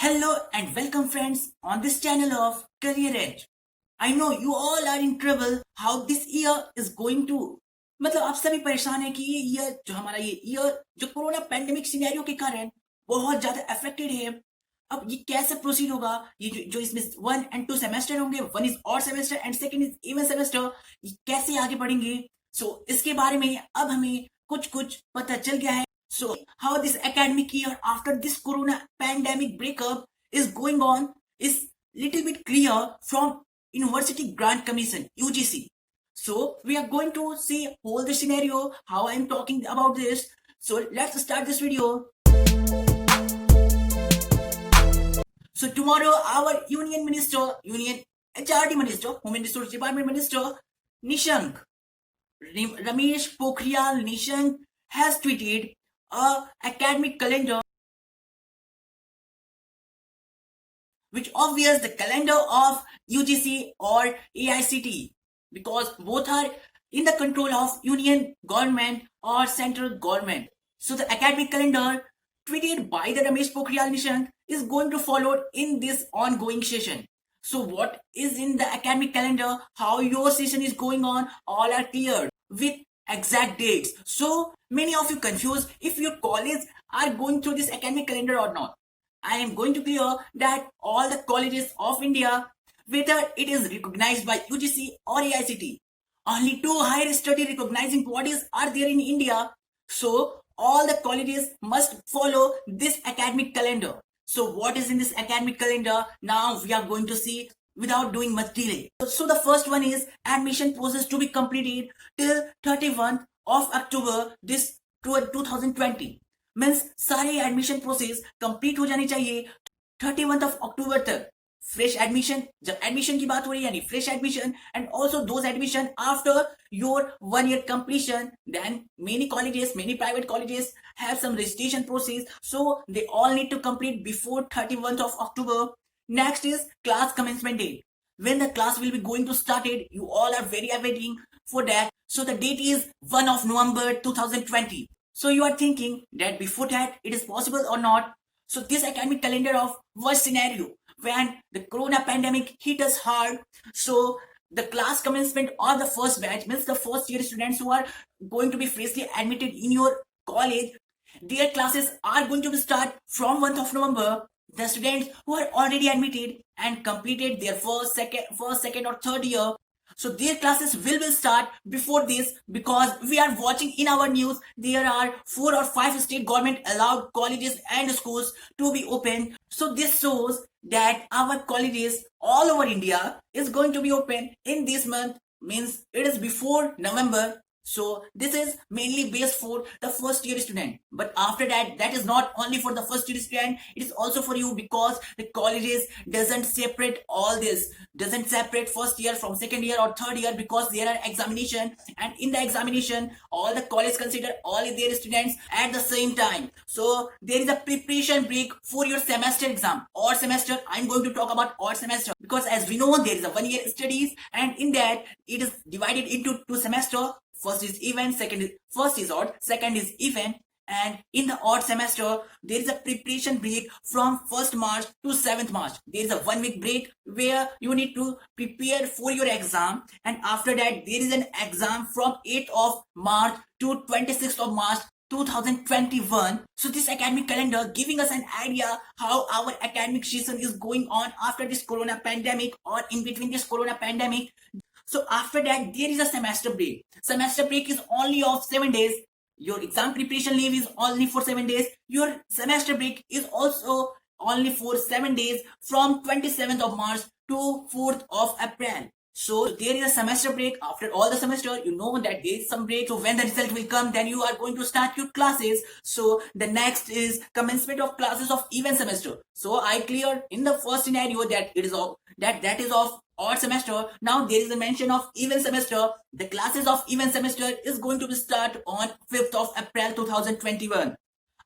Hello and welcome friends on this channel of Career Edge. I know you all are in trouble how this year is going to मतलब आप सभी परेशान हैं कि ये year जो हमारा ये ईयर जो कोरोना पैंडेमिक सिनेरियो के कारण बहुत ज्यादा अफेक्टेड है। अब ये कैसे प्रोसीड होगा, ये जो इसमें 1 और 2 सेमेस्टर होंगे, one is odd semester and second is even semester, ये कैसे आगे बढ़ेंगे। इसके बारे में अब हमें कुछ कुछ पता चल गया है। So, how this academic year after this corona pandemic breakup is going on is little bit clear from University Grant Commission UGC. So, we are going to see whole the scenario, how I am talking about this. So, let's start this video. So, tomorrow our Union HRD Minister, Human Resource Department Minister, Nishank, Ramesh Pokhriyal Nishank has tweeted academic calendar which obvious the calendar of UGC or AICT because both are in the control of union government or central government. So the academic calendar tweeted by the Ramesh Pokhriyal Nishank is going to follow in this ongoing session. So what is in the academic calendar, how your session is going on, all are clear with exact dates. So many of you confused if your college are going through this academic calendar or not. I am going to clear that all the colleges of India, whether it is recognized by UGC or AICT, only 2 higher study recognizing bodies are there in India. So all the colleges must follow this academic calendar. So what is in this academic calendar? Now we are going to see without doing much delay. So the first one is admission process to be completed till 31st of October this 2020. Means सारे admission process complete हो जानी चाहिए 31st of October तक. Fresh admission, जब admission की बात हो रही है यानी fresh admission and also those admission after your 1 year completion, then many colleges, many private colleges have some registration process, so they all need to complete before 31st of October. Next is class commencement date. When the class will be going to start it, you all are very awaiting for that. So the date is 1 of November 2020. So you are thinking that before that it is possible or not. So this academic calendar of worst scenario when the corona pandemic hit us hard. So the class commencement of the first batch means the first year students who are going to be freshly admitted in your college, their classes are going to be start from 1st of November. The students who are already admitted and completed their first, second or third year, so their classes will start before this because we are watching in our news there are 4 or 5 state government allowed colleges and schools to be open. So this shows that our colleges all over India is going to be open in this month, means it is before November. So this is mainly based for the first year student, but after that, that is not only for the first year student, it is also for you because the colleges doesn't separate all this, doesn't separate first year from second year or third year because there are examination, and in the examination all the college consider all their students at the same time. So there is a preparation break for your semester exam or semester. I'm going to talk about odd semester because as we know there is a 1 year studies and in that it is divided into 2 semester. First is even, first is odd, second is even, and in the odd semester there is a preparation break from 1st March to 7th March. There is a 1 week break where you need to prepare for your exam, and after that there is an exam from 8th of March to 26th of March 2021. So this academic calendar giving us an idea how our academic season is going on after this corona pandemic or in between this corona pandemic. So after that, there is a semester break. Semester break is only of 7 days. Your exam preparation leave is only for 7 days. Your semester break is also only for 7 days from 27th of March to 4th of April. So there is a semester break. After all the semester, you know that there is some break. So when the result will come, then you are going to start your classes. So the next is commencement of classes of even semester. So I cleared in the first scenario that it is of that is of odd semester. Now there is a mention of even semester. The classes of even semester is going to be start on 5th of April 2021.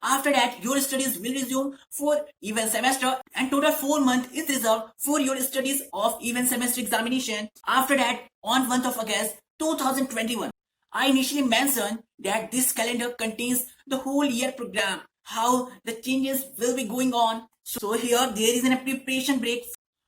After that, your studies will resume for even semester and total 4 months is reserved for your studies of even semester examination. After that, on 1st of August 2021, I initially mentioned that this calendar contains the whole year program, how the changes will be going on. So here there is a preparation break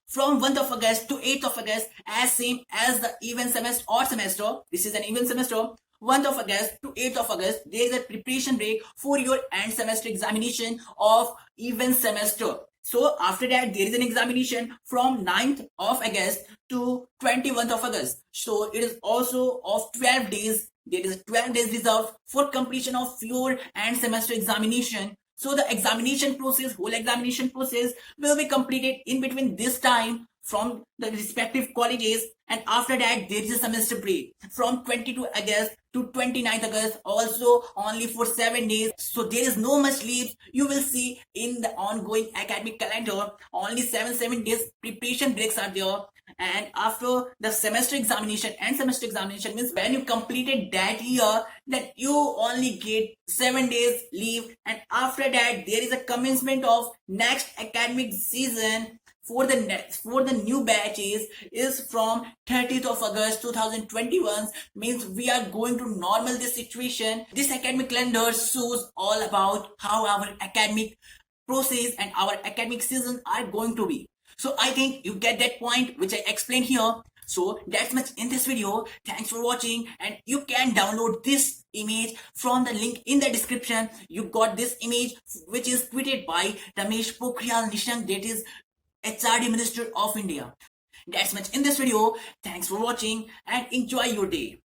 from 1st of August to 8th of August, as same as the even semester or semester. This is an even semester. 1st of August to 8th of August, there is a preparation break for your end semester examination of even semester. So after that, there is an examination from 9th of August to 21st of August. So it is also of 12 days. There is 12 days reserved for completion of your end semester examination. So the examination process, whole examination process will be completed in between this time from the respective colleges, and after that there is a semester break from 22 August to 29th August, also only for 7 days. So there is no much leave you will see in the ongoing academic calendar. Only 7 days preparation breaks are there. And after the semester examination, and semester examination means when you completed that year, that you only get 7 days leave, and after that there is a commencement of next academic season for the new batches is from 30th of August 2021. Means we are going to normal this situation. This academic calendar shows all about how our academic process and our academic season are going to be. So I think you get that point which I explained here. So that's much in this video. Thanks for watching, and you can download this image from the link in the description. You got this image which is tweeted by Ramesh Pokhriyal Nishank, that is HRD Minister of India. That's much in this video. Thanks for watching and enjoy your day.